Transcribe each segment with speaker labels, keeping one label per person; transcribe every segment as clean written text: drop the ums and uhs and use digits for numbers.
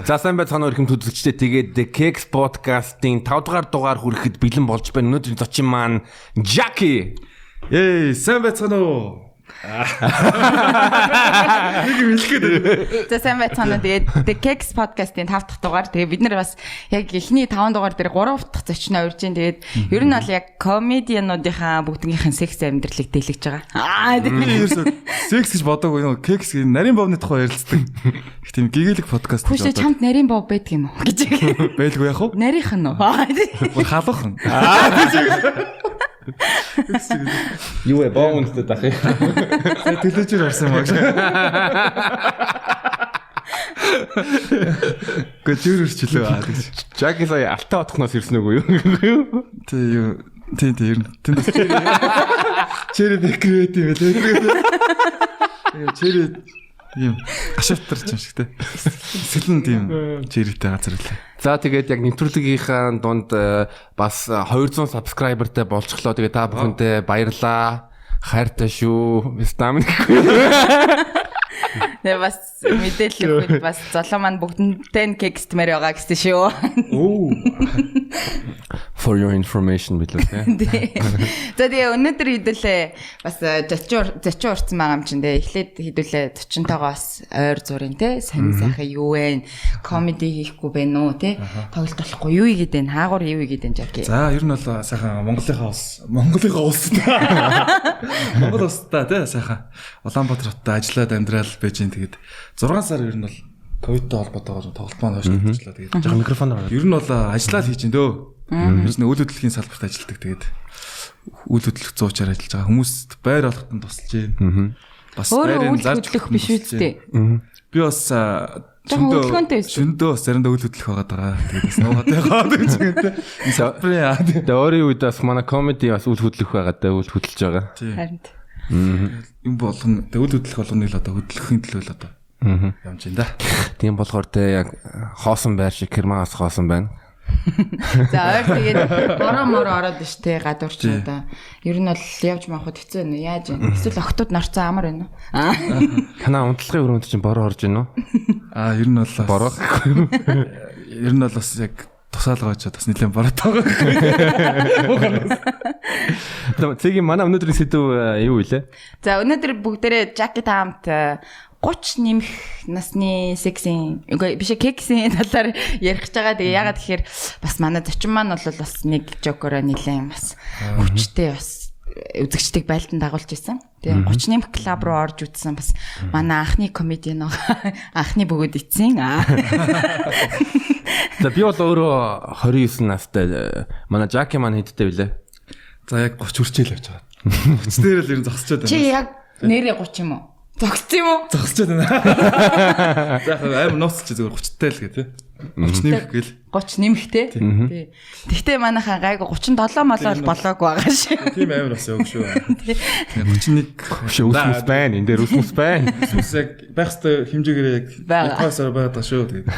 Speaker 1: За сайн байцгаана өрхөм үзэгчдээ. Тэгээд The Cakes podcast-ийн 5 дахь дугаар хүрэхэд бэлэн болж байна. Өнөөдрийн зочин маань Jackie.
Speaker 2: Сайн байцгаана уу? Нэг юм хэлэхэд.
Speaker 3: За сайн байцгаана. Тэгээд The Cakes podcast-ийн 5 дахь дугаар. Тэгээд бид нар бас яг эхний 5 дугаар дээр 3 дахь зочноо урьж байна. Тэгээд ер нь бол яг комедиануудынхаа бүгднийхэн секс амьдралыг дэлгэж байгаа.
Speaker 2: Секс гэж бодоогүй нөө кекс нарийн бовны тухай ярилцдаг. Их тийм гэгээлэг подкаст
Speaker 3: гэж боддог. Хүчтэй чамд нарийн бов байдаг юм уу гэж.
Speaker 2: Байлгүй яах вэ?
Speaker 3: Нарийнх нь уу?
Speaker 2: Халуухан.
Speaker 1: Юу вэ? Боо үнэтэй дах юм.
Speaker 2: Телевизээр орсон юм аа. Гэвэр үрчлээ аа гэж.
Speaker 1: Jackie сая Алтай хотхноос ирсэн үгүй юу?
Speaker 2: Тийм ер нь. Чэри бэкрэт юм лээ. Чэри юм гашаатарч юм шиг те. Сэлэн тийм чэритэй газар лээ.
Speaker 1: За тэгээд яг нэвтрүүлгийнхаа дунд бас 200 subscriberтай болчихлоо. Тэгээд та бүхэндээ баярлалаа. Хайртай шүү. Стамин.
Speaker 3: Тэгээ бас мэдээлэл өгөхөд бас золоо маань бүгднтэй кекстмэр байгаа гэсэн шүү.
Speaker 1: For your information билүү те.
Speaker 3: За тэгээ өнөөдөр хэдүүлээ бас зочин урцсан байгаа юм чинь те. Эхлээд хэдүүлээ зочинтойгоос ойр зурын те. Сайн сайхан юу вэ? Комеди хийхгүй бэ нүү те. Тоглолт болохгүй юу игээд байна? Хаагур юу игээд байна Жаки?
Speaker 2: За ер нь бол сайхан Монголынхаа улс Монгол улстай те сайхан Улаанбаатар хотод ажиллаад амьдрал байж гин тэгээд 6 сар ер нь бол ковидтэй холбоотойгоор тоглолт маань хойшлуулчихлаа тэгээд
Speaker 1: жоо микрофон аваад.
Speaker 2: Ер нь бол ажиллаад хийж гин дөө. Бид нэг үйл хөдлөлийн салбарт ажилладаг тэгээд үйл хөдлөх 100-аар ажиллаж байгаа хүмүүст байр олоход тусалж байна. Бас байрын зарж
Speaker 3: хөдлөх биш үстэй.
Speaker 2: Би бас шөндөө заримдаа үйл хөдлөх байгаа. Тэгээд бас нуугаад байгаа гэж юм.
Speaker 1: Тэгээд өөрийн үед бас манай комеди бас үйл хөдлөх байгаа даа үйл хөдлөж байгаа.
Speaker 3: Харин
Speaker 2: юм болгон үйл хөдлөх болгоныг л одоо хөдлөхийн төлөө л одоо юмж энэ да.
Speaker 1: Тийм болохоор те яг хоосон байр шиг Кермагаас хоосон байна.
Speaker 3: За ойр тэгээд бороо моро ороод биш те гадуурч одоо ер нь бол явж маахад хэцүү байна. Яаж вэ? Эсвэл октод нарцсан амар байна уу?
Speaker 1: Танаа унтлагын өрөөнд чинь бороо орж байна уу?
Speaker 2: Ер нь бол
Speaker 1: бороо.
Speaker 2: Ер нь бол бас яг тусаалгаач бас нэлээд бороод байгаа.
Speaker 1: Цэгийн манай өнөөдрийн сэдв юу вэ?
Speaker 3: За өнөөдөр бүгдээрээ Jackie таамт 30 нэмэх насны сексийн биш кексийн талаар ярих гэж байгаа. Тэгээ ягаад гэхээр бас манай зочин маань бол бас нэг жокороо нилээн бас хүчтэй бас үзэгчдийг байлдан дагуулж ирсэн. Тэгээ 30 нэмэх клуб руу орж үзсэн бас манай анхны комедиан анхны бөгөөд ицсэн.
Speaker 1: За би бол өөрөө 29 настай. Манай Jackie маань хэдтэй вүлээ?
Speaker 2: За яг 30 хүрчээл явж байгаа. 30 дээр л ер нь зогсчод байна.
Speaker 3: Чи яг нэрээ 30 юм уу? Зогсчих юм уу?
Speaker 2: Зогсчод байна. За аим нууц чи зүгээр 30 таа л гэ тий. 30 нэмэх гээл.
Speaker 3: 30 нэмэх тий. Тэгтээ манайхаа гайгүй 37 молол болоогүй байгаа шүү.
Speaker 2: Тийм амар бас яг шүү. 31
Speaker 1: усмус байна. Энэ дээр усмус байна.
Speaker 2: Усмус яг байх ёстой хэмжээгээр яг байхасаар байдаг шүү тэгээд.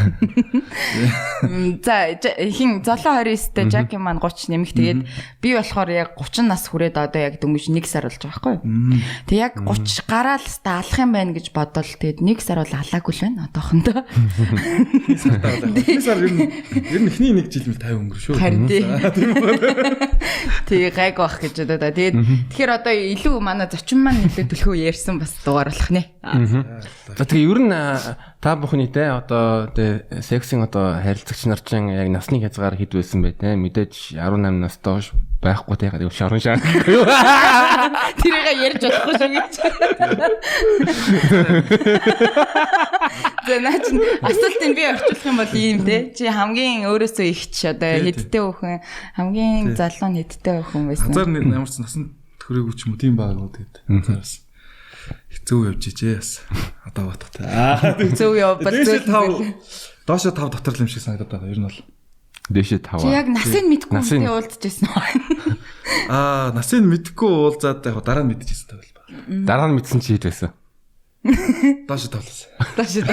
Speaker 3: За хин золоо 29-тэй Jackie маань 30 нэмэх тэгээд би болохоор яг 30 нас хүрээд одоо яг дөнгөж 1 сар болж байгаа байхгүй юу? Тэг яг 30 гараал та алах юм байна гэж бодвол тэгээд 1 сар бол алаагүй л байна одоохондоо.
Speaker 2: Сар ер нь эхний 1 жил мэл 50 өнгөр шүү.
Speaker 3: Харин тэгээ гайг байх гэж одоо да. Тэгэхээр одоо илүү манай зочин маань нэлээд төлхөө ярьсан бас дугаар болох нэ.
Speaker 1: За тэгээ ер нь та бүхний те одоо сексийн одоо харилцагч нар чинь яг насны хязгаар хэд байсан бэ те мэдээж 18 настай хойш байхгүй те шаран шаа.
Speaker 3: Тэрийг ярьж болохгүй шүү гэж. Зэнаач асуултыг би орчуулах юм бол ийм те. Чи хамгийн өөрөөсөө ихч одоо хэдтэй хөхөн хамгийн залуу нь хэдтэй хөхөн байсан.
Speaker 2: Хазар ямар ч насанд төрөөгүй ч юм уу тийм байгуу тэгээд. Зараас хэцүү явж ижээ бас. Одоо баттай.
Speaker 3: Хэцүү явбал зөв.
Speaker 2: Доошо 5 дотор л юм шиг санагдаад байгаа. Ер нь бол
Speaker 1: дэшээ 5.
Speaker 3: Чи яг насыг мэдгүй үнтэй уулзчихсан уу?
Speaker 2: Насыг мэдгүй уулзаад яг дараа нь мэдчихсэн тавил ба.
Speaker 1: Дараа нь мэдсэн чи хэд байсан?
Speaker 2: Доошо тавлаа.
Speaker 3: Доошо.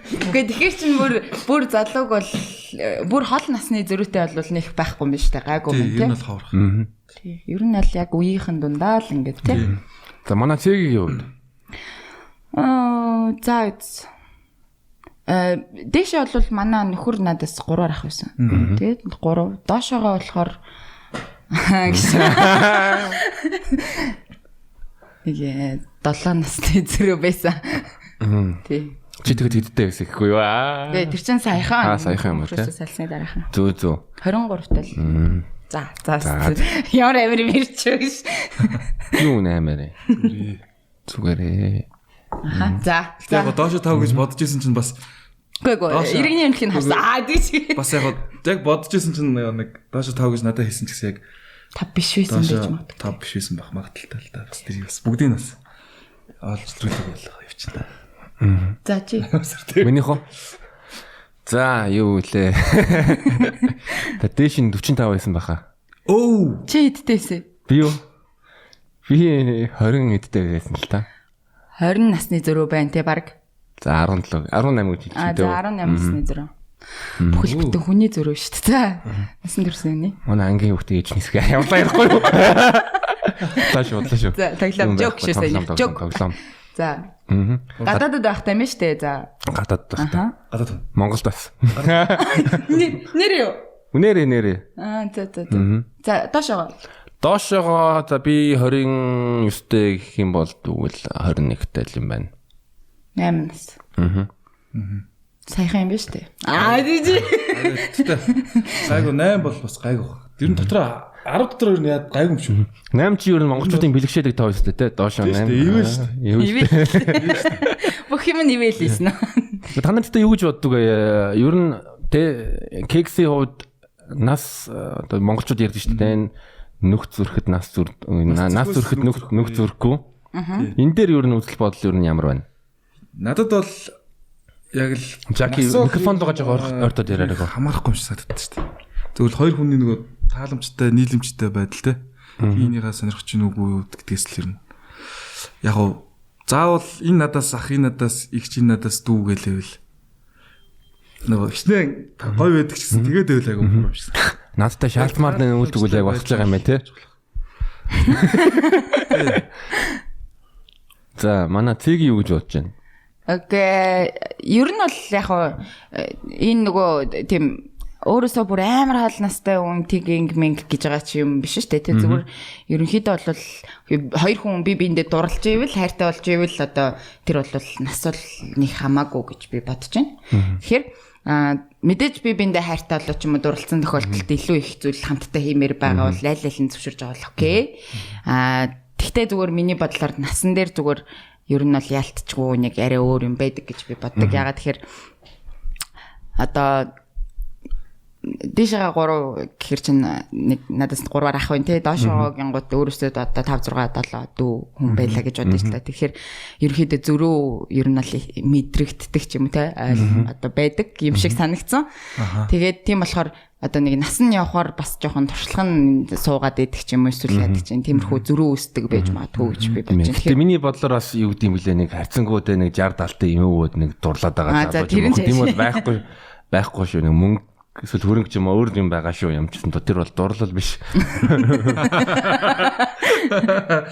Speaker 3: Гэхдээ тэгэхээр чинь бүр залууг бол бүр хол насны зөрүүтэй бол нэх байхгүй юм биш үү? Гайгүй юм тийм.
Speaker 2: Ер нь бол ховрох.
Speaker 3: Тий. Ер нь аль яг үеийнхэн дундаа л ингэж тийм.
Speaker 1: За манай цэгийн юу вэ?
Speaker 3: За дээшээ бол манай нөхөр надаас 3-аар ах байсан. Тэгээд 3 доошоогоо болохоор нэг 7 насны зэрэг байсан. Тий.
Speaker 1: Чи тэгээд хэдтэй байсан гэхгүй юу?
Speaker 3: Тэгээд тэр чинь саяхан.
Speaker 1: Саяхан юм уу те?
Speaker 3: Салсны дараахан.
Speaker 1: Зөө.
Speaker 3: 23 тал. За. Ямар амир мэрч
Speaker 1: Юу нэмэрэ? Зүгээрээ.
Speaker 3: За.
Speaker 2: Яг доошо тав гэж бодож исэн чинь бас
Speaker 3: Гүг иргэний эмнэлийг харсан. Тийч.
Speaker 2: бас яг бодож исэн чинь нэг доошо тав гэж надад хэлсэн ч гэсэн яг
Speaker 3: 5 биш байсан байж магадгүй.
Speaker 2: 5 биш байсан байх магадaltaй л да. Бас тэрийг бас бүгдийг бас олж зүрхлэг болох явчихна.
Speaker 3: За чи.
Speaker 1: Минийх уу? За, юу лээ. Та дээш нь 45 байсан баха.
Speaker 2: Оо.
Speaker 3: Чи хэдтэйсэн?
Speaker 1: Би юу? Би 20 эдтэй байсан л та.
Speaker 3: 20 насны зөрүү байна те баг.
Speaker 1: За 17, 18 гэж хэлчихсэн
Speaker 3: За 18 насны зөрүү. Бүхэл бүтэн хүний зөрүү шүү дээ. Насан дөрсөн нэ.
Speaker 1: Манай ангийн хүүхдээ ээж нисгээ явлаа ярихгүй юу? Тааш.
Speaker 3: За таглам жок шүү сайн. Жок.
Speaker 1: Тоглоом.
Speaker 3: За. Гадаадд байхтай юм шүү дээ. За.
Speaker 1: Гадаад байхтай.
Speaker 2: Гадаад.
Speaker 1: Монголд бас.
Speaker 3: Нэр юу?
Speaker 1: Нэрээ.
Speaker 3: За. За доошоо.
Speaker 1: Доошоо за би 29-тэй гэх юм бол тэгвэл 21-тэй л юм байна.
Speaker 3: 8 нас. Саяхан юм биш үү? Дижи.
Speaker 2: Гайгүй 8 бол бас гайгүй. Тэр нь дотроо 10 дотор юу яад гайгүй юм шүү.
Speaker 1: 8 чи ер нь монголчуудын бэлгшээдэг тав өстэй те. Доошоо 8.
Speaker 3: Бүх юм нь ивэл ийсэн үү?
Speaker 1: Та нарт юу гэж боддог вэ? Ер нь те кексийн хувьд нас одоо монголчууд ярьдаг шүү дээ. Нүх зүрхэд нас зүрхэд нүх зүрхгүй. Энэ дээр ер нь үзэл бодол ер нь ямар байна?
Speaker 2: Надад бол яг л
Speaker 1: Жаки микрофонд байгаа жоо ойртоод яриараа
Speaker 2: хамаарахгүй юм шиг санагддаг шүү дээ. Тэгвэл хоёр хүний нөгөө тааламжтай, нийлэмжтэй байдал те. Хийнийгаа сонирхож гин үгүй гэдгээс л юм. Яг уу заавал энэ надаас ах, энэ надаас их чи надаас дүү гэлээвэл нөгөө хичнээн гоё байдаг ч гэсэн тэгээд байвал айгу юм шиг.
Speaker 1: Надтай шаалтмаар нүүлдэг үл яг болж байгаа юм байна те. За манай цэгийн юу гэж бодож байна?
Speaker 3: Окей. Ер нь бол яг энэ нөгөө тийм өөрөөсөө бүр амар хаал настай хүн тийг минг гэж байгаа чи юм биш шүү дээ. Тэ зүгээр ерөнхийдөө бол хоёр хүн бие биендээ дурлж ивэл хайртай болж ивэл одоо тэр бол нас бол нэг хамаагүй гэж би бодож байна. Тэгэхээр мэдээж бие биендээ хайртай болоо ч юм уу дурлцсан тохиолдолд илүү их зүйл хамтдаа хиймээр байгаа бол айл аль нь зөвшөөрж байгаа бол окей. Тэгтээ зүгээр миний бодлоор насан дээр зүгээр ер нь бол яалтчгүй нэг арай өөр юм байдаг гэж би боддог. Ягаад тэгэхээр одоо дээшээ 3 гэхэр чинь нэг надаас 3-аар ах байна те доошоо гингууд өөрөөсөө одоо 5 6 7 дүү хүн байлаа гэж бодож байна. Тэгэхээр ерөөхдөө зөрөө ер нь бол мэдрэгддэг ч юм уу те одоо байдаг юм шиг санагдсан. Тэгээд тийм болохоор одоо нэг нас нь явахаар бас жоохон туршлага нь суугаад идэх ч юм уу эсвэл яадаг чинь тиймэрхүү зөрөө үүсдэг байж магадгүй гэж би бодож байна.
Speaker 1: Тэгэхээр миний бодлоор бас юу гэдэм бэлээ нэг харьцангуудаа нэг 60 70-тай юм өөд нэг дурлаад байгаа тийм бол байхгүй шүү нэг мөнгө эсвэл хөрөнгө ч юм өөр юм байгаа шүү юм чинь тэр бол дурлал биш.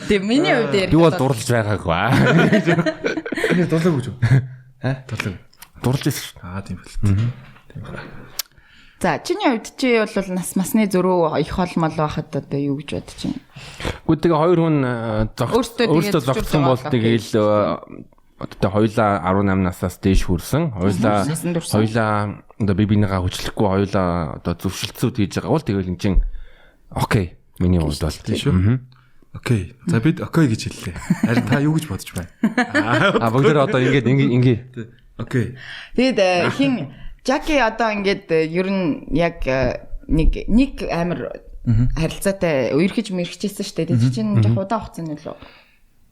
Speaker 3: Тэг миний хувьд
Speaker 1: юу бол дурлж байгаагүй аа.
Speaker 2: Дурлаг гэж үү? Дурлаг.
Speaker 1: Дурлж байсан шүү.
Speaker 2: Тийм бэл. Тийм байна.
Speaker 3: За чиний хувьд чи бол нас масны зөрүү их холмол байхад одоо юу гэж бодож байна?
Speaker 1: Гэхдээ тэгээ хоёр хүн өөртөө зогтсон бол тэгээл одоо хоёулаа 18 насаас дээш хүрсэн. Хоёулаа одоо би бинийгаа хүчлэхгүй хоёулаа одоо зөвшөлтсүүд хийж байгаа бол тэгэл эн чин окей. Миний хувьд бол тийм шүү.
Speaker 2: Окей. За бид окей гэж хэллээ. Харин та юу гэж бодож байна?
Speaker 1: Бүгдээ одоо ингээ.
Speaker 2: Окей.
Speaker 3: Тэгэд хин Жаки одоо ингээд ер нь яг нэг амар харилцаатай үерхэж мэрхчихсэн шүү дээ. Тэр чинь яг удаан хугацааны лөө.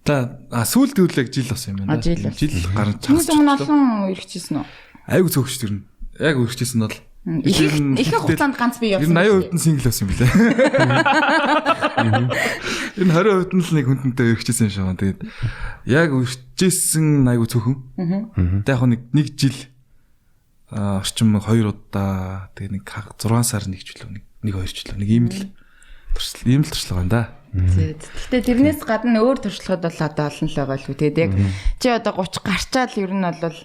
Speaker 2: За сүүлд үлэг жил болсон юм байна. Жил гарч
Speaker 3: чаас. Хүмүүс олон үерхчихсэн үү?
Speaker 2: Айгу цөөгч тэр нь. Яг үерхчихсэн бол
Speaker 3: их хугацаанд ганц бий явсан.
Speaker 2: Энэ 80% нь сингл байсан юм билээ. Энэ 20% нь л нэг хүнтэнтэй үерхчихсэн юм шиг байна. Тэгээд яг үерхчихсэн айгу цөөхөн. Тэгээд яг нэг жил орчим 2 удаа тэгээ нэг 6 сар нэг ч үлээ нэг 2 ч үлээ нэг ийм л туршлага байна да.
Speaker 3: Гэхдээ тэрнээс гадна өөр туршлагад бол одоо олон л байгаа л үү. Тэгээд яг чи одоо 30 гарчаал ер нь бол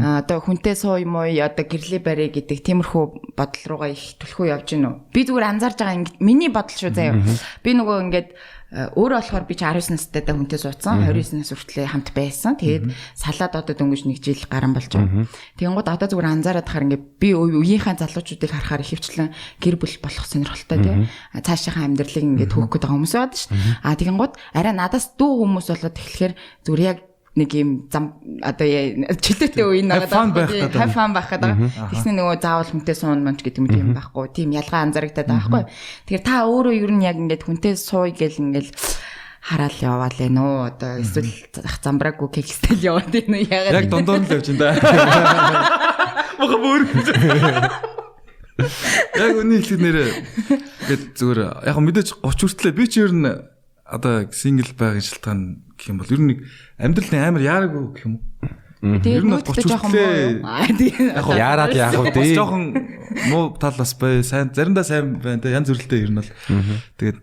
Speaker 3: одоо хүнтэй сууй муу одоо гэрлээ барь гэдэг тиймэрхүү бодол руугаа их түлхүү явж гин үү. Би зүгээр анзаарж байгаа ингэ миний бодол шүү заяа. Би нөгөө ингээд өөрөө болохоор би чи 19 настай да хүнтэй суудсан 29 нас хүртлээр хамт байсан. Тэгээд салаад одоо дөнгөж 1 жил гарan болж байгаа. Тэгэнгუთ одоо зүгээр анзаараад хахаар ингээд би үеийнхээ залуучуудыг харахаар ихэвчлэн гэр бүл болох сонирхолтой тий. Цаашийнхаа амьдралыг ингээд хөөх гээд байгаа хүмүүс байдаг шүү дээ. Тэгэнгუთ арай надаас дүү хүмүүс болоод эхлэхээр зүгээр яг нэг юм зам одоо чөлөөтэй үе нагаад хайфан байх гэдэг. Тэгснэ нөгөө заавал хүнтэй суун манч гэдэг юм байхгүй. Тийм ялгаа анзаарагдаад байгаа байхгүй. Тэгэхээр та өөрөө ер нь яг ингээд хүнтэй сууй гэл ингээд хараал яваал ээ нөө одоо эсвэл замбраагүй кекстэл яваад байна уу ягаад
Speaker 2: яг дондор л явж энэ. Мага бүр. Яг үний хэлэх нэрээ ингээд зүгээр яг мэдээж 30 хүртлээ би ч ер нь одоо сингл байгагийн шалтгаан гэх юм бол ер нь амьдралын амар яараагүй гэх юм уу? Ер нь 30 хүртлээ
Speaker 1: яараад яах вэ?
Speaker 2: Бас жоохон муу тал бас бай, сайн заримдаа сайн байна те янз бүрэлтэй ер нь бол. Тэгээд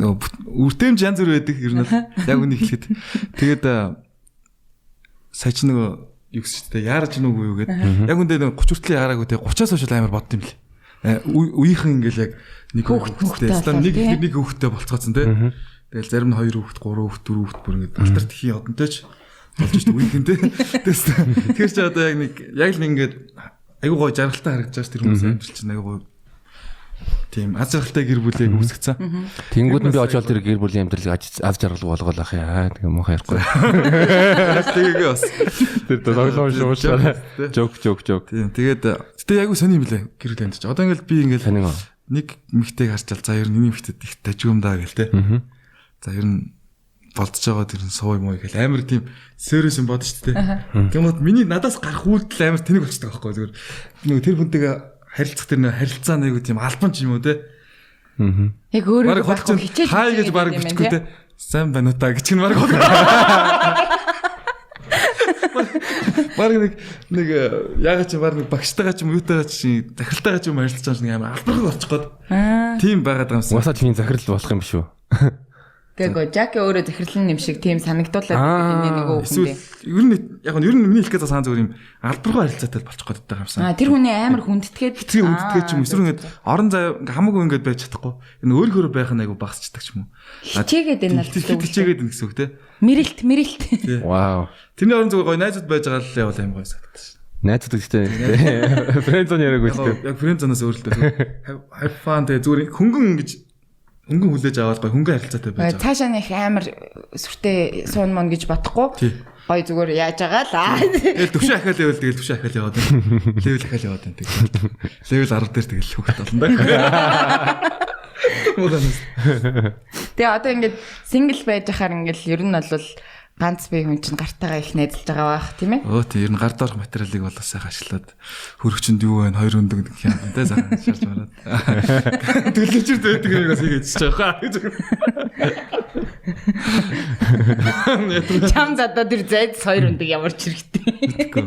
Speaker 2: нөгөө үртэмж янз бүр байдаг ер нь яг үнийг хэлэхэд. Тэгээд сая ч нөгөө юу гэж те яарч гэнэ үгүй юу гэдэг. Яг үндэ нөгөө 30 хүртлээ яараагүй те 30-аас хойш амар бодд юм лээ. Үеийнхэн ингээл яг нэг хүүхэдтэй нэг хүүхэдтэй болцгооцсон те. Тэгэл зарим нь 2 хүүхэд, 3 хүүхэд, 4 хүүхэд бүр ингээд алтар тхийн одонтой ч болж шүү дээ үеийнхэн те. Тэгэхээр ч одоо яг л ингээд айгуу гой жаргалтай харагдаж байгаа ш тэр хүмүүс амжилт чинь айгуу гой тийм аз жаргалтай гэр бүлийг үүсгэсэн.
Speaker 1: Тэнгүүд нь би очоод тэр гэр бүлийн амьдралыг аз жаргал болгоол ах яа тэгээ муухай ярихгүй.
Speaker 2: Тэгээ бас
Speaker 1: тэр тоглоом шуушаа. Жок.
Speaker 2: Тийм тэгээд айгуу сони юм лээ гэр бүлийн амьд. Одоо ингээд би ингээд нэг эмэгтэйг харчаал за ер нь энэ эмэгтэйд их дажгүй юм даа гэл те. За ер нь болдож байгаа тэр сууй муу гэл амар тийм serious юм бодож штэ те. Тэгмэд миний надаас гарах үйлдэл амар тэнэг болчихдог байхгүй зүгээр. Нөгөө тэр хүнтэйгээ харилцах тэр нэг харилцаа нэг тийм албан ч юм уу те.
Speaker 3: Яг өөрөө хичээж
Speaker 2: хай гэж баг бичгүй те. Сайн байна уу та гэж чинь баг. Баг нэг яагаад чи баг нэг багштайгаа ч юм юутайгаа чи захиралтайгаа ч юм харилцаж байгаа нэг амар албархаг болчих гээд. Тийм байгаад байгаа юмсан.
Speaker 1: Уусаа чиний захирал болох юм шүү.
Speaker 3: Тэгээ Жаки өөрөө захирлын юм шиг тийм санагдуулаад энэ нэг үхэндээ.
Speaker 2: Ер нь миний хэлэх гэж цаан зүгээр юм албархаг харилцаатай болчих гээд байгаа юмсан.
Speaker 3: Тэр хүний амар хүндэтгээд
Speaker 2: чи юм эсвэл ингээд орон зай хамаагүй ингээд байж чадахгүй. Энэ өөрөөр байх нь айгу багасчдаг ч юм уу.
Speaker 3: Хичээгээд энэ
Speaker 2: хичээгээд энэ гэсэн үг те.
Speaker 3: Мэрэлт.
Speaker 1: Вау.
Speaker 2: Тэрний орон зүгээр гоё найзууд байж байгаа л явал аим гоё санагдаж шин.
Speaker 1: Найзууд гэхдээ френдзон яриаг үстэй.
Speaker 2: Яг френдзоноос өөрөлдөө have fun тэгээ зүгээр хөнгөн хүлээж аваад гоё хөнгөн харилцаатай байж байгаа.
Speaker 3: Цаашаа нэг амар сүртэй суун мон гэж бодохгүй. Гоё зүгээр яаж байгаа л.
Speaker 2: Тэгэл төвшин ахаал явал тэгэл төвшин ахаал яваад байна. Левел ахаал яваад байна тэгэл. Левел 10 дээр тэгэл хөвгт болно да.
Speaker 3: Тэгээ одоо ингээд сингл байж хахаар ингээд ер нь бол ганц бие хүн чинь гартайгаа их найзалж байгаа байх тийм ээ.
Speaker 2: Тийм ер нь гард орох материалыг болоо сайхан ажиллаад хөрөгчөнд юу вэ? 2 өндөг гэх юм да сайхан шарж мараад. Төлөвчөрд байдаг юм бас хийж байгаа хаа.
Speaker 3: Чам задаа тэр зайд 2 өндөг ямар ч хэрэгтэй.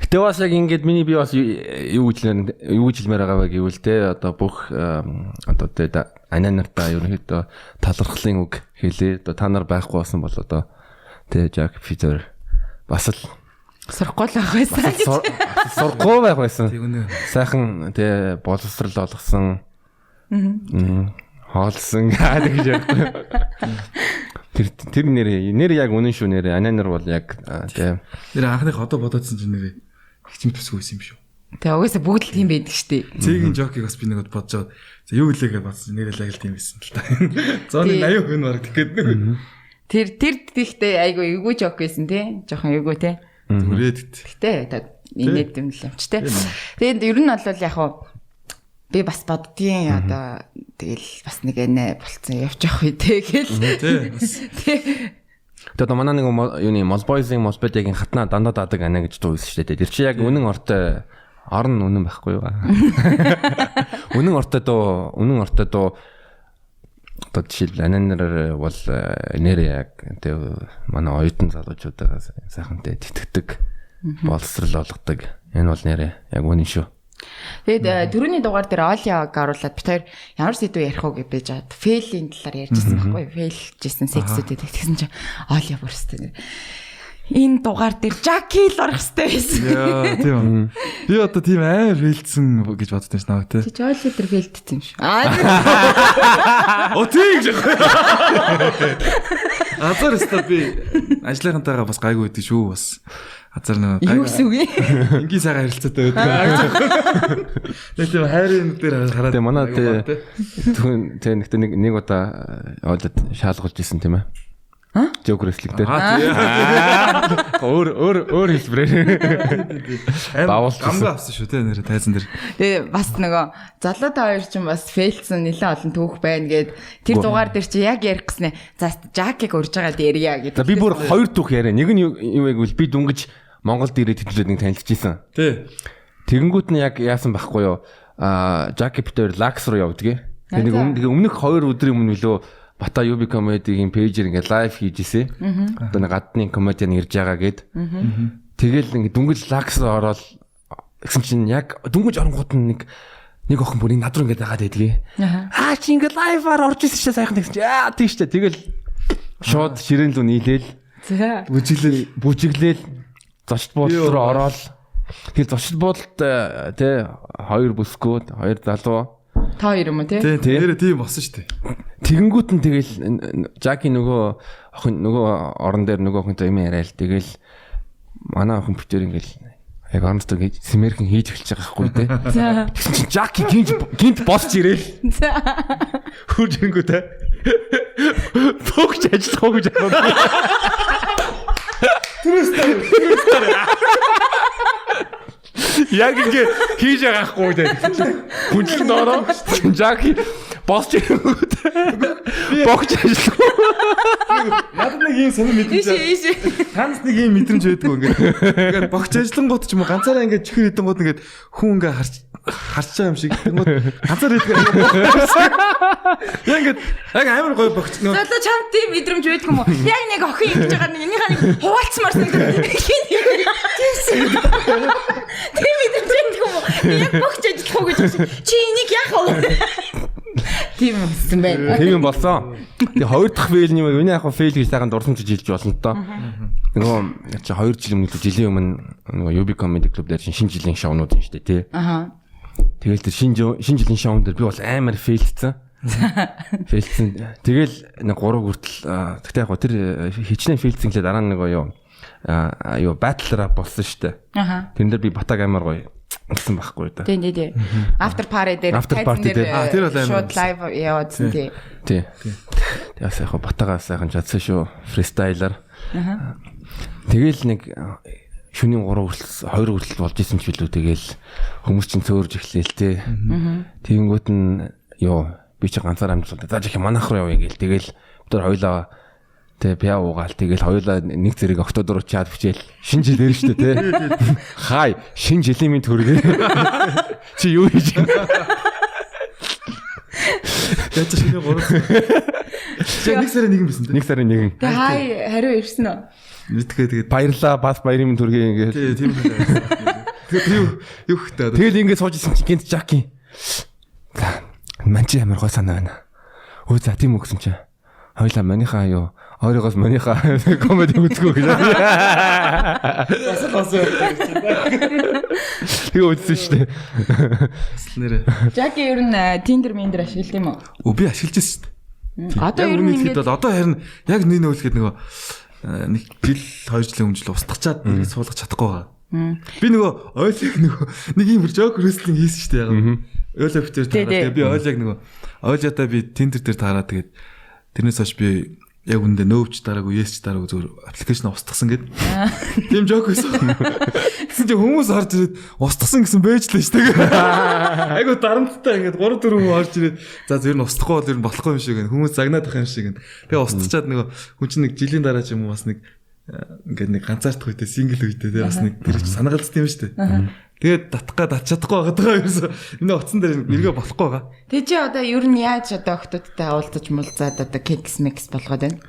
Speaker 1: Гэтэ бас яг ингээд миний би бас юу хэлмээр байгаа вэ гэвэл те одоо бүх одоо те анаа нартаа ерөнхийдөө талархлын үг хэлээ. Одоо та нар байхгүй болсон бол одоо те Жак Питер бас л
Speaker 3: сурахгүй л байх байсан.
Speaker 1: Сурахгүй байх байсан. Сайхан те боловсрал олгосон. Хоолсон гэж ярьхгүй. Тэр нэр яг үнэн шүү нэр. Анаа нар бол яг те
Speaker 2: нэр анхных одоо бодоодсэн чинь нэр хичмэдсэн байсан юм шүү.
Speaker 3: Тэгээ угаасаа бүгд л тийм байдаг штеп.
Speaker 2: Цэгийн жокийг бас би нэг бодож аваад за юу илээгээ бодсон нэрэл яг л тийм байсан л та. Зооны 80% нь баг тэгэхэд нэг. Тэр
Speaker 3: тэгтээ айгу эвгүй жок байсан тий. Жохон эвгүй тий.
Speaker 2: Түрээд.
Speaker 3: Гэтэ инээд юм л амч тий. Тэгээд ер нь бол яг хаа би бас боддгийн одоо тэгэл бас нэг энэ болцсон явж явах үү тэгэл.
Speaker 2: Тий.
Speaker 1: Тэгээд манай нэг юуны Молбойзын Молбедагийн хатнаа дандаа дадаг анаа гэж дуу байсан шүү дээ. Тэр чи яг үнэн ортой орн үнэн байхгүй юу? Үнэн ортой доо одоо жишээл ананаар бол нэр яг тэг манай оюутан залуучуудаа сайхантай тэтгдэг боловсрал олгодог. Энэ бол нэрээ яг үнэн шүү.
Speaker 3: Тэгээд түрүүний дугаар дээр Олиаг оруулаад бид хоёр ямар сэдв ярих уу гэж бэж хаад фейлийн талаар ярьжсэн байхгүй юу? Фейлжсэн сексүүдэд тэгсэн чинь Оли бүрстэй. Энэ дугаар дээр Жаки л орох хэрэгтэй байсан.
Speaker 2: Яа, тийм. Би одоо тийм амар фейлдсэн гэж боддоо ш наваа тий.
Speaker 3: Чи Оли дээр фейлдсэн юм шүү.
Speaker 2: Оо тийм гэж. Азар өстө би ажлынхантайгаа бас гайгүй байдаг шүү бас. Азар нэг
Speaker 3: юу гэсэн үг юм?
Speaker 2: Ингийн сайхан харилцаатай байдаг. Нэг тийм хайрын дээр хараад.
Speaker 1: Тэгээ манай тэг нэг удаа олоод шаалгуулж исэн тийм ээ. Joke wrestling дээр. Өөр хэлбэрээр.
Speaker 2: Гамга авсан шүү те нэр тайзан дээр.
Speaker 3: Тэгээ бас нөгөө залуутай хоёр ч бас фейлсэн нэлээд олон түүх байна гэд тэр дугаар дээр чи яг ярих гэснэ. За Жакиг урьж байгаа дээрья гэдэг.
Speaker 1: Би бүр хоёр түүх яриа. Нэг нь юу вэ гэвэл би дүнгэж Монголд ирээд хэдүүлээд нэг танилцчихсан.
Speaker 2: Тий.
Speaker 1: Тэгэнгүүт нь яг яасан байхгүй юу? Жаки битээр лакс руу явдгийг. Тэгээ өмнөх 2 өдрийн өмнө билүү Бата Юби комедигийн пэйжээр ингээд лайв хийж ирсэн. Одоо нэг гадны комедиан ирж байгаа гэд. Тэгэл ингээд дүнгэж лакс руу ороод гэсэн чинь яг дүнгэж оронгууд нэг охин бүр над руу ингээд дагаад байдгийг. Чи ингээд лайваар орж ирсэн чинь сайхан тэгсэн чинь тийм штэ. Тэгэл шууд ширээн лүү нийлээл. Бүжиглээл зочд буудал руу ороод тэр зочд буудалд тэ 2 бүсгүүд 2 залуу
Speaker 3: та хоёр юм уу тий?
Speaker 2: Нэрээ тийм болсон шүү дээ.
Speaker 1: Тэгэнгүүт нь тэгэл Жаки нөгөө охин нөгөө орон дээр нөгөө охинтой юм яриад тэгэл манай охин битэр ингээл яг орностой гэж симэрхэн хийж эхэлж байгаа байхгүй тий. Тэгсэн чинь Жаки гинт босч ирээл. Хурж ирэнгүүтээ богч ажиллах уу гэж байна. Түрээстэй. Яг ингэ хийж байгаа хгүй дээ. Хүндлэн доороо Жаки босч ирэнгүүт богч ажиллах.
Speaker 2: Надад нэг юм сонир мэдрэмж. Танаас нэг юм мэдрэмж байдгүй ингээд богч ажиллангууд ч юм уу ганцаараа ингээд чихэр идэнгууд ингээд хүн ингээд харж байгаа юм шиг. Ганцаар идэг. Яг амар гоё богч нөө.
Speaker 3: Золоо чамд тийм мэдрэмж байдгүй юм уу? Яг нэг охин ингэж байгаа нэг энийхээ нэг хуваалцмаар санагдав. Тийм мэдрэмж байдгүй юм уу? Яг богч ажиллах уу гэж чи энийг яах вэ? Тийм юм байна.
Speaker 1: Тийм юм болсон. Тэгээ хоёр дахь фейл юм яг яг фейл гэж сайхан дурсамж хэлж болно то. Нөгөө чи 2 жил өмнө жилийн өмнө нөгөө Юби комеди клуб дээр шинэ жилийн шоунууд юм шүү дээ тий. Тэгэл тэр шинэ жилийн шоун дээр би бол амар фейлдсэн. Тэгэл нэг 3 хүртэл тэгтээ яг тэр хичнээн фейлдсэн гэлээ дараа нь нөгөө юу battle rap болсон шүү дээ. Тэрэн дээр би батаг амар гоё гэсэн байхгүй да.
Speaker 3: Тий. After party дээр
Speaker 1: тэр бол амар
Speaker 3: шууд live яваадсан тий.
Speaker 1: Тий. Тэгээс яг батагаас сайхан чадсан шүү. Freestyler. Тэгэл нэг шөнийн 3 хүртэл 2 хүртэл болж исэн ч билүү тэгэл хүмүүс чинь цөөрж эхлээл тий. Тэгэнгүүт нь ёо би чи ганцаар амжуулдаг. За жих манайх руу явъя гээл тэгэл тэр хоёлаа тэ пиа уугаал тэгэл хоёулаа нэг зэрэг октодор чаад бичээл шинэ жил дээр штэ тэ хай шинэ жилийн минь төргөө чи юу хийж
Speaker 2: яаж шинэ 3 чи нэг сарын 1 бисэн тэ
Speaker 1: нэг сарын 1
Speaker 3: тэ хай хариу ирсэн үү
Speaker 2: тэгээд
Speaker 1: баярлаа бас баярын минь төргөө ингээд
Speaker 2: тийм юу хтаа
Speaker 1: тэгэл ингээд сууж исэн чи гинт Жаки манчи амар гой санаа байна өө за тийм үгсэн чи хоёлаа манийхаа юу өөрийгөөс манийхаа комеди үзгөө гэж.
Speaker 2: Бас.
Speaker 1: Юу үзсэн шүү дээ.
Speaker 2: Нэрээ.
Speaker 3: Жаки ер нь Tinder Minder ашигладаг юм уу?
Speaker 2: Би ашиглаж байсан шүү дээ.
Speaker 3: Одоо ер нь
Speaker 2: ингэж одоо харин яг нэг нөөлгээд нөгөө нэг жил 2 жилийн өмнө л устгачаад суулгах чадахгүй байгаа. Би нөгөө ойлыг нөгөө нэг юм joke wrestling хийсэн шүү дээ яг. Ойлоо битэр таараад би ойлыг нөгөө ойлоо би Tinder дээр таараад тэгээд тэрнээс хойш би яг үндэ нөөвч дараагүй yes ч дараагүй зөв аппликейшн устгасан гэд. Тийм joke байсан. Тэгсэн чинь хүмүүс харж ирээд устгасан гэсэн байж лээ шүү дээ. Айгу дарамттай ингээд 3 4 хүн орж ирээд за зөв нь устгахгүй бол ер нь болохгүй юм шиг гэн хүмүүс загнаад байх юм шиг гэн. Тэгээ устгачаад нөгөө хүн чинь нэг жилийн дараа ч юм уу бас нэг ингээд нэг ганцаардах үедээ сингл үедээ тэгээ бас нэг тэр их санагалцсан юм шүү дээ. Тэгээд татах чадахгүй байгаа ерөөсөө энэ утсан дээр эргээ болохгүй байгаа.
Speaker 3: Тэг чи одоо ер нь яаж одоо охтуудтай уулзаж мулзаад одоо кекс мекс болгоод байна?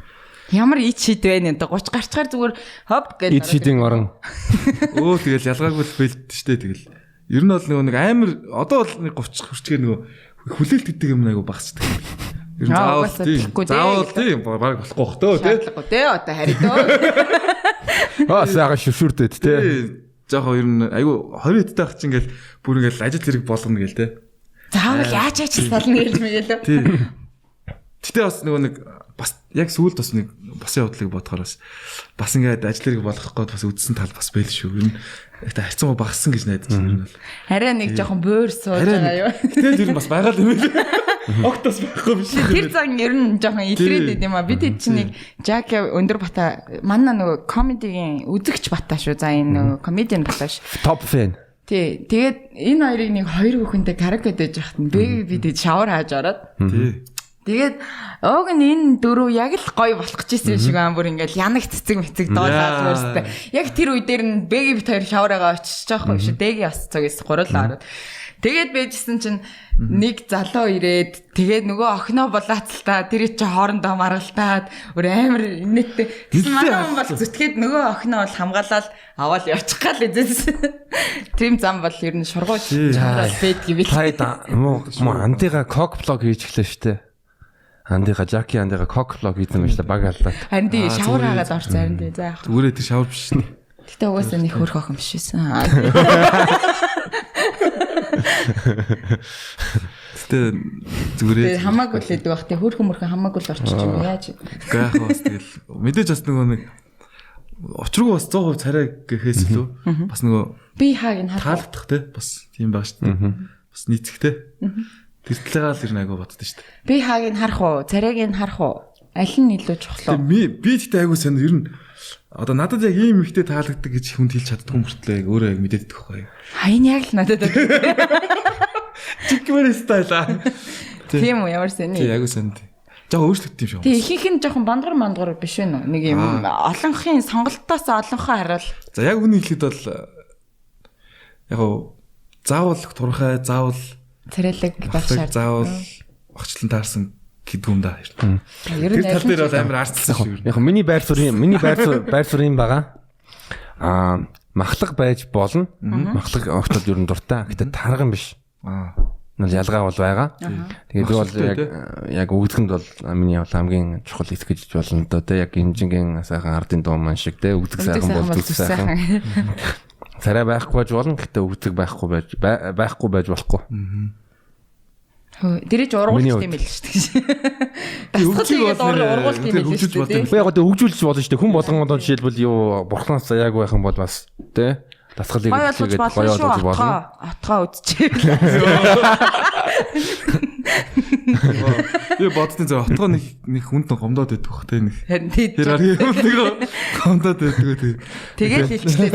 Speaker 3: Ямар ич шид байна энэ 30 гарчгаар зүгээр хоп гэж
Speaker 1: ич шидийн орон.
Speaker 2: Өө тэгэл ялгаагүй фейлд штэ тэгэл Ер нь бол нэг амар одоо бол нэг 30 хүрчээр нөгөө хүлээлт гэдэг юм айгу багсдаг. Ер нь заавал тийм баг болохгүй бах төө тий.
Speaker 3: Тий одоо харидөө.
Speaker 1: Сага шүршүрдэд тий.
Speaker 2: Жохоо ер нь айгу 20 эдтэй ах чинь ингээл бүр ингээл ажил хэрэг болгоно гээл тий.
Speaker 3: Заавал яаж сална гэж мэгээлээ.
Speaker 2: Тий. Гэтэ бас нөгөө нэг бас яг сүүлд бас нэг босын явдлыг бодохоор бас ингээд ажил хэрэг болгох гээд бас үдсэн тал бас байл шүү. Ер нь ихтэй хайцсан багассан гэж найдаж байна.
Speaker 3: Хараа нэг жоохон бөөр сууж байгаа юу.
Speaker 2: Гэтэл ер нь бас байгаа л юм байна. Октос байхгүй биш.
Speaker 3: Тэр цаг ер нь жоохон илрээд байд юм а. Бид чинь нэг Жаки өндөр бата манай нөгөө комедигийн үзэгч бата шүү. За энэ нөгөө комедиан бата ш.
Speaker 1: Топ фэн.
Speaker 3: Тий. Тэгээд энэ хоёрыг нэг хоёр хүүхэнтэй караоке дэж яхад нь бид шавар хааж ороод.
Speaker 2: Тий.
Speaker 3: Тэгээд ог нь энэ дөрөв яг л гоё болох гэсэн шиг аам бүр ингээл янаг цэцэг мэцэг доолаад өөрсдөө. Яг тэр үе дээр нь бэги бит хоёр шавраага очиж байгаа юм шиг дэги ас цагээс гурлаа ороод. Тэгээд байжсэн чинь нэг залуу ирээд тэгээд нөгөө охиноо булаацалтаа тэр чи хоорондоо маргалтаад өөр амар инээдтэй. Тэгсэн маань бол зүтгээд нөгөө охиноо бол хамгаалаад аваад явчих гал эзэс. Тим зам бол ер нь шургууч чамрал байдгийг бил.
Speaker 1: Тайда муу андига кок блог хийж эхлэв штэ. Андига Жаки андига кок блог хийсэн мэт баг алдаа.
Speaker 3: Харин тий шавар хаагаад орсон харин тий за яах.
Speaker 2: Зүгээрээ тэр шавар биш нэ.
Speaker 3: Гэтэ угаасаа нэг хөрх охин биш байсан.
Speaker 2: Гэтэ зүгээрээ
Speaker 3: хамаагүй л гэдэг бах тий хөрх мөрхөн хамаагүй л орчих юм яаж.
Speaker 2: Гайх бас тэгэл мэдээж бас нөгөө нэг очрог бас 100% царай гэхээс илүү бас нөгөө
Speaker 3: би хааг нь
Speaker 2: таалагдах те бас тийм баг шүү дээ. Бас нийцэхтэй. Тэр талаагаа л ирнэ айгу боддоо шүү дээ.
Speaker 3: Би хааг нь харах уу, царайг нь харах уу? Аль нь илүү чухал вэ?
Speaker 2: Би тэгтээ айгу сайн ер нь одоо надад яг ийм ихтэй таалагддаг гэж хүнд хэлж чаддгүй мөртлөө яг өөрөө яг мэдээд байхгүй.
Speaker 3: Хаян яг л надад.
Speaker 2: Чикмэр стайлаа.
Speaker 3: Тийм үү ямар сайн.
Speaker 2: Тий айгу сайн. Жаа өөрчлөгдсөн юм шиг.
Speaker 3: Тий ихэнх нь жоохон бандгар биш вэ нөө. Нэг юм олонхын сонголтоос олонхоо харуул.
Speaker 2: За яг үнийг хэлэхэд бол яг заавал турхай заавал
Speaker 3: царайлаг багшаар
Speaker 2: заавал багчлан таарсан гэдэг юм да.
Speaker 3: Ер нь
Speaker 2: тал дээр бол амар арцсан шүү.
Speaker 1: Яг миний байр суурь байгаа. Махлаг байж болно. Махлаг огтод ер нь дуртай. Гэтэ тарган биш. Нэл ялгаа бол байгаа. Тэгээд би бол яг өгдгөнд бол миний бол хамгийн чухал хэсэг гэж болно доо тэ яг инженгийн сайхан ардын дуу маань шиг тэ өгдөг сайхан бол зүг сайхан. Царай байхгүй байж болно. Гэтэ өгдөг байхгүй байж болохгүй.
Speaker 3: Дэрэж ургуулж тийм л шүү дээ. Дасгалыг ургуулт тийм л шүү дээ.
Speaker 1: Би яг одоо өгжүүлж болно шүү дээ. Хүн болгонгоо жишээлбэл юу бурхнаас заяаг байх юм бол бас тэ дасгалыг хийгээд гоё болж болно.
Speaker 3: Отгоо үдчихээ.
Speaker 2: Би бодсон зөв отгоо нэг хүнд гомдоод байдаг бох тэ нэг.
Speaker 3: Тэр
Speaker 2: ариг гомдоод байдаг тэ.
Speaker 3: Тэгээд хэлчихлээ.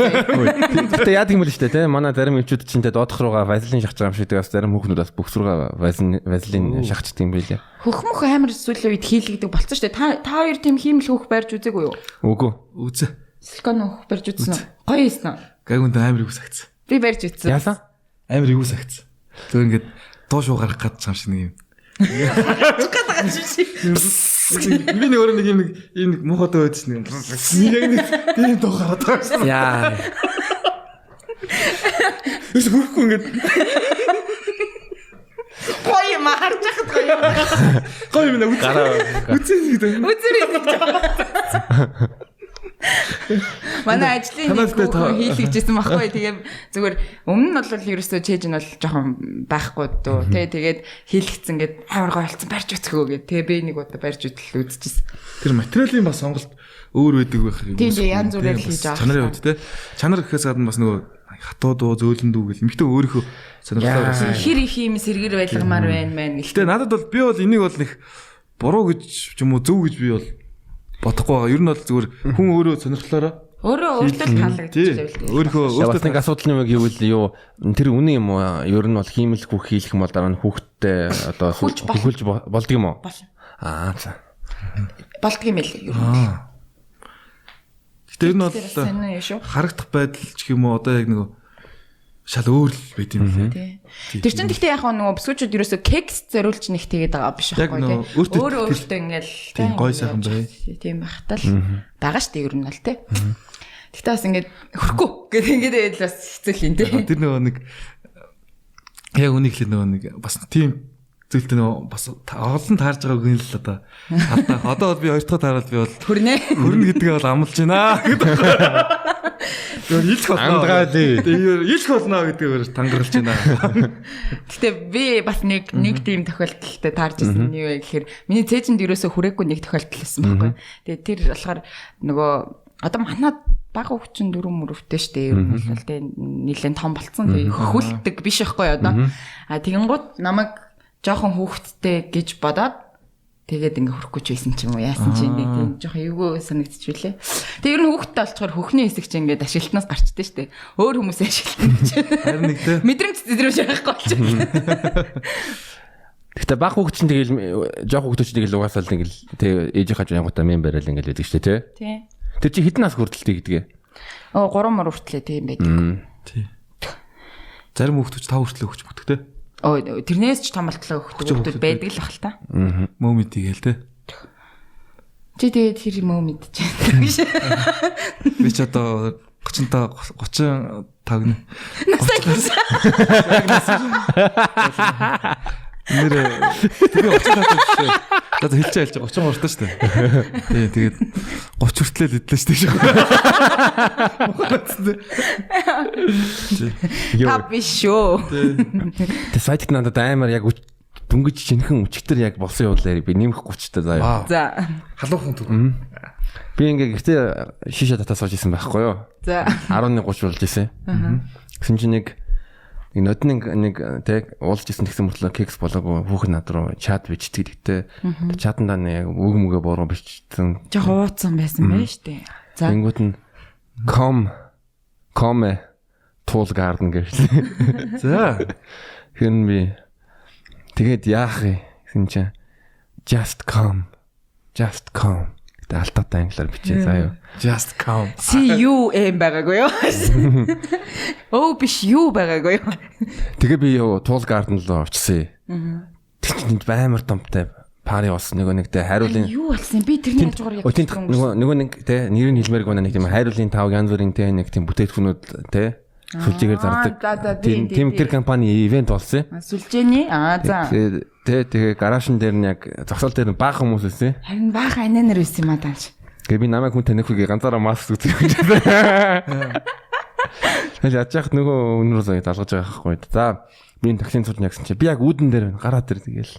Speaker 1: Гэтэ яа гэмэл шүү дээ тэ. Манай зарим эмчүүд чинь тэ доодох руугаа вазелин шахаж байгаа юм шиг тэгээс зарим хүүхнүүд бас бөхс руугаа вазелин шахацдаг юм байлаа.
Speaker 3: Хөхмөх амар сүүлийн үед хийлгдэг болцсон шүү дээ. Та хоёр тийм хиймэл хөөх барьж үзээгүй юу?
Speaker 1: Үгүй.
Speaker 3: Үзээ. Силикон хөөх барьж үзсэн үү? Гоё ийсэн үү?
Speaker 2: Гайгунд амар их сагц.
Speaker 3: Би барьж үзсэн.
Speaker 1: Яасан?
Speaker 2: Амар их сагц. Зөв ингээд дуу шуу гарах гэж байгаа юм шиг нэг юм. Би нэг өөр нэг юм мохот өгдөөс нэг яг тийм дуу гараад байгаа юм.
Speaker 1: Яа.
Speaker 2: Эс хөрөхгүй ингээд
Speaker 3: гоё юм харж байхад гоё юм.
Speaker 2: Гоё юм нэ үзээ гэдэг.
Speaker 3: Үзэрээ. Манай ажлын хийлгэжсэн байхгүй. Тэгээ зүгээр өмнө нь бол ерөөсөө чэйж нь бол жоохон байхгүй дөө. Тэгээд хийлгэцэн гээд амар гоё болсон барьж үзэхөө гээд. Тэгээ би нэг удаа барьж үзчихсэн.
Speaker 2: Тэр материалын бас сонголт өөр байдаг байх юм.
Speaker 3: Тийм янз бүрээр хийж байгаа.
Speaker 2: Чанарын хувьд те. Чанар гэхээс гадна бас нөгөө хатуу дуу, зөөлөн дүү гэл эмхтэй өөрийнхөө сонирхлоо
Speaker 3: хэр их юм сэргэр байлгамаар байна мэн.
Speaker 2: Гэтэ надад бол би бол энийг бол нэг буруу гэж ч юм уу зөв гэж би бол бодохгүй байгаа. Ер нь бол зүгээр хүн өөрөө сонирхлоороо
Speaker 3: өөрөө өөртөө таалагдчих байл.
Speaker 2: Өөрийнхөө
Speaker 1: өөртөө нэг асуудал юм гэвэл юу тэр үнэн юм уу? Ер нь бол хиймэл хүүх хийх юм бол дараа нь хүүхдтэй одоо хөлж болдго юм уу? За.
Speaker 3: Болдго юм л ер нь.
Speaker 2: Гэтэ ер нь бол харагдах байдал ч юм уу одоо яг нэг шал өөр л байт юм лээ.
Speaker 3: Тэр чинь гэхдээ яг нөгөө бүсгүүчүүд ерөөсөө кекс зориулж нэг тэгээд байгаа биш байхгүй тий. Өөртөө ингээл
Speaker 2: тийм гой сайхан бай.
Speaker 3: Тийм байхтаа л байгаа штэ ер нь бол тий. Гэхдээ бас ингээд хөрөхгүй гэдэг ингээд бас хэцүү л юм тий.
Speaker 2: Тэр нөгөө нэг Яг үнийг л нөгөө нэг бас тийм зүйлтэй нөгөө бас олон таарж байгааг нь л одоо алдаа. Одоо бол би хоёр дахь таарал би бол хөрнө гэдгээ бол амлаж байна гэдэг. Илх болно. Илх болно гэдгээр тангаралж байна.
Speaker 3: Гэтэ би бас нэг тийм тохиолдолд таарж ирсэн нь юу вэ гэхээр миний цээжинд ерөөсө хүрээгүй нэг тохиолдол байсан байхгүй. Тэгээ тэр болохоор нөгөө одоо манад бага хөвчин 4 мөрөвтэй штэ ер нь бол тэгээ нэлээд том болцсон. Тэгээ хөлтөг биш байхгүй одоо. А тэгэнгუთ намайг жоохон хүүхэдтэй гэж бодоод тэгээд ингээ хөрөхгүй ч байсан ч юм уу яасан чи ингээ тийм жоохон эвгүй санагдчихвүлээ. Тэгээ ер нь хүүхэдтэй болчоор хөхний хэсэг чи ингээ ашиглалтнаас гарчдээ штэ. Өөр хүмүүс ашиглалтан гэж.
Speaker 2: Харин нэг тэ.
Speaker 3: Мэдрэмж зэрэмж байхгүй болчихсон.
Speaker 1: Гэтэ баг хүүхэд чинь тэгэл жоох хүүхдүүд чинь тэгэл угаасаа л ингээл тэгээ ээжийнхаа жангуудаа мэн барайл ингээл байдаг штэ тий.
Speaker 3: Тий.
Speaker 1: Тэр чи хэдэн нас хүртэлтэй гэдгээ?
Speaker 3: 3 мөр хүртлээ тийм байдаг.
Speaker 2: Тий. Зарим хүүхдүүд 5 хүртлээ өгч бүтгтэй.
Speaker 3: Тэрнээс ч том болтлоо хүүхдүүд байдаг л бахал та.
Speaker 2: Мөө мэдийгээл те.
Speaker 3: Чи тэгээд тэр мөө мэдчихээн гэж.
Speaker 2: Би ч одоо 35 нь. Нэр тэгээ 35 шүү. Одоо хэлж 30 мөртөө шүү дээ. Тэгээд 30 хүртлээ л идлээ шүү дээ.
Speaker 3: Та биш шүү.
Speaker 1: Тэ сайтд надад аймаар яг дөнгөж шинхэн өчтөр яг болсон явуулаа би нэмэх 30 та заяа.
Speaker 3: За.
Speaker 2: Халуухан төв.
Speaker 1: Би ингээ гэртээ шиша татаа сууж исэн байхгүй юу?
Speaker 3: За.
Speaker 1: 11:30 болж исэн. Гэсэн чинь нэг нодны нэг тэг уулж исэн гэсэн мөртлөө кекс болоогүй хүүхэн над руу чат бичдэг гэхдээ чатанда нэг үг мүгэ бороо бичсэн.
Speaker 3: Жог ууцсан байсан байх штэ. За.
Speaker 1: Тэнгүүд нь come tool garden гэсэн. За. Хэн би тэгээд яах вэ гэсэн чинь just come гэдэг алтаатай англиар бичээ заяа.
Speaker 2: Just come.
Speaker 3: CUM байгаагүй юу? Оо биш юу байгаагүй юу?
Speaker 1: Тэгээ би tool garden руу очсон. Тэнд баймар томтой пари болсон нэгтэй хариулын
Speaker 3: юу болсон би тэрний хажуугаар яг
Speaker 1: нөгөө нэг те нэрийг хэлмээргүй нэг тийм хариулын 5 янз бүрийн те нэг тийм бүтээтгүүнүүд те сүлжээгээр зардаг. Тийм тэр компани ивент болсон.
Speaker 3: Сүлжээний за.
Speaker 1: Тэгээ гараашн дээр нь яг зогсоол дээр нь баах хүмүүс байсан.
Speaker 3: Харин баах ананер байсан юм а тааш.
Speaker 1: Тэгээ би намайг хүн танихгүй ганцаараа маск үзэх юм байна. Тэгэл ячаахт нөгөө өнөр заяа далгаж байгаа байхгүй. За би таксин цуд ягсан чи би яг үүдэн дээр гараад тэр тэгэл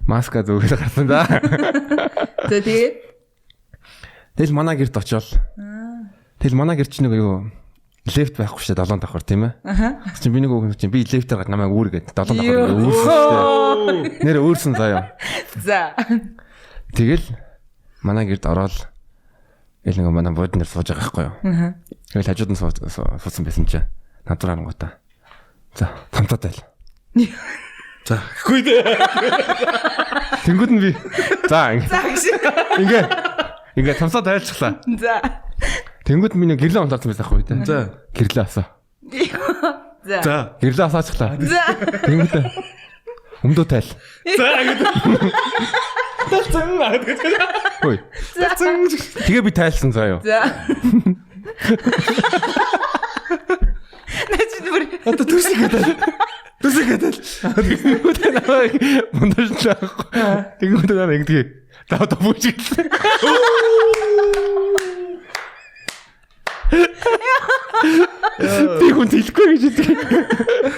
Speaker 1: маска зөөгөл гарсан да. Тэгэл манай гэрт очивол. Тэгэл манай гэр чи нэг юу лефт байхгүй шүү 7 давхар тийм ээ. Чи би нэг үг чинь би лефтээр гад намайг үүргээд 7 давхар үүрсэн. Нэр өөрсөн заяа.
Speaker 3: За.
Speaker 1: Тэгэл манай гэрд ороод ил нэг манай боднер сууж байгаа байхгүй юу. Тэгэл хажууд нь суусан байсан чи. Надраа харангуйта. За, тамтаа тайл. За, хөөе дээ. Тэнгүүд нь би. За, ингээ тамсаа тайлцглаа.
Speaker 3: За.
Speaker 1: Тэнгүүд нь миний гэрлээ онтарсан байсан байхгүй юу.
Speaker 2: За,
Speaker 1: гэрлээ асаа.
Speaker 3: За.
Speaker 1: Гэрлээ асаачглаа.
Speaker 3: За.
Speaker 1: Тэнгүүд өмдөө тайл.
Speaker 2: За гэдэг.
Speaker 1: Хөөе. Тэгээ би тайлсан заяа.
Speaker 3: За.
Speaker 2: Одоо төсөглөө.
Speaker 1: Тэнгүүд намайг мундашлаахгүй. Тэнгүүд намайг ингэдэг. Таа бүжиглээ. Би хүн хэлэхгүй гэж хэлдэг.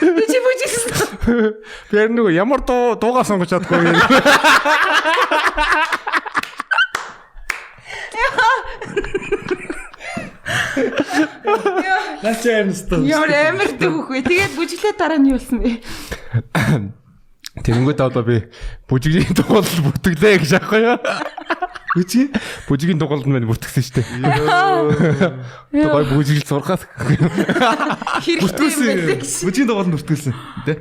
Speaker 3: Би чи бүжиглээ.
Speaker 1: Би нөгөө ямар дуугаа сонгож чадахгүй.
Speaker 2: Начаанстаа.
Speaker 3: Ямар амар дөхөө. Тэгээд бүжиглээ дараа нь юу болсон бэ?
Speaker 1: Тэнгүүд одоо би бүжиглийн дугуйл бүртгэлээ гэж аахгүй юу? Бүжигийн дугуйлд мань бүртгсэн шүү дээ. Гой бүжиглэл сурахаас
Speaker 3: Хэрэгтэй.
Speaker 2: Бүжигийн дугуйлд бүртгэлсэн тий.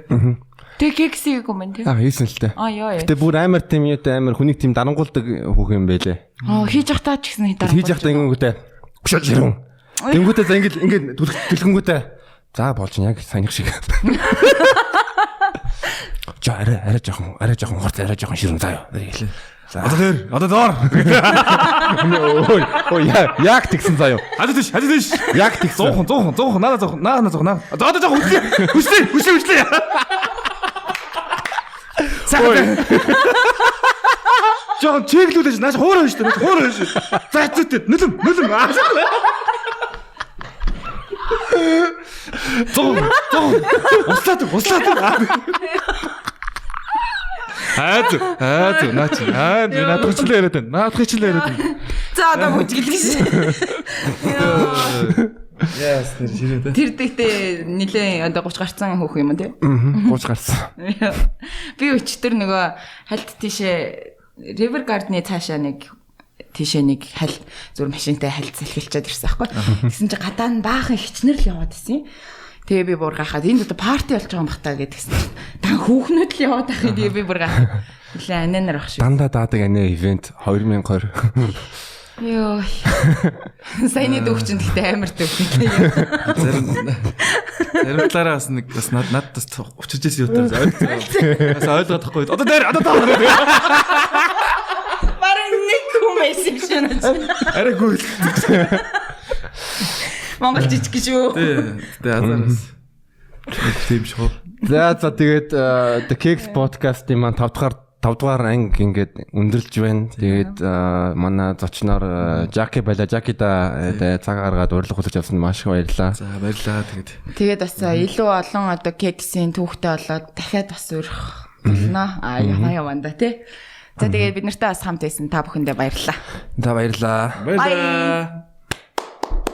Speaker 3: Тэг кексийг юм тий.
Speaker 1: Хийсэн л дээ.
Speaker 3: Яа.
Speaker 1: Гэтэ бүр амар тийм юутай амар хүнийг тийм дарангуулдаг хүүхэн юм байлээ.
Speaker 3: Хийж явахтаа ч гэсэн
Speaker 1: дарангуул. Хийж явахдаа ингэнгүүтээ гүшэл ширүүн. Тэнгүүтээ за ингээд түлхэнгүүтээ за болж яг саяных шиг. За арай жоохон хурц арай жоохон ширүүн заа юу. Одоо доор. Ой яг тэгсэн заа юу.
Speaker 2: Хажууд тийш.
Speaker 1: Яг тэгсэн.
Speaker 2: 100 надаа 100. Одоо жоохон хүслээ. Жоо чиглүүлж нааш хуураа шүү дээ. Хуураа шүү. За зүтээ нүлэм. Зоо. Услаад. Наадах хичлээ яриад байна.
Speaker 3: За одоо бүжгэлж шээ.
Speaker 2: Яас нэр ширээ.
Speaker 3: Тэр дэхтэй нилээ одоо 30 гарцсан хөөх юм тий.
Speaker 1: 30 гарсан.
Speaker 3: Би өчтөр нөгөө хальт тийшээ River Garden-ы цаашаа нэг халь зүр машинтай хальт салхилчаад ирсэн байхгүй. Тэгсэн чи гадаа нь баахан хичнэр л яваад исэн. Тэгээ би бүр гахаад энд одоо парти болж байгаа юм бах та гэдгсэн. Дан хүүхнүүд л яваад ахыг би бүр гахаад. Нилээ ананаар ах шүү.
Speaker 1: Дандаа даадаг анаа ивент 2020.
Speaker 3: Йоо. Сайны дүүгчин гэхдээ амар дүүгчин.
Speaker 2: Зарим талаараа бас надад бас учирч ирсэн юм даа. Бас ойлгоод тахгүй. Одоо дээр.
Speaker 3: Барин нэг хүмээс юм шиг.
Speaker 2: Арай гүйл.
Speaker 3: Монгол жижиг шүү.
Speaker 2: Тэ азараас. Тийм шүү.
Speaker 1: За тэгээд The Cakes podcast-ийн маань 5 дугаар анги ингээд өндөрлж байна. Тэгээд манай зочноор Жаки байла. Жакида цаг гаргаад урилга хүлээж авсанд маш их баярлалаа.
Speaker 2: За баярлалаа. Тэгээд
Speaker 3: бас илүү олон одоо Cakes-ийн түүхтэй болоод дахиад бас өрөх болно. Яванда тий. За тэгээд бид нартай бас хамт байсан та бүхэндээ баярлалаа.
Speaker 1: За баярлалаа.
Speaker 2: Баярлалаа.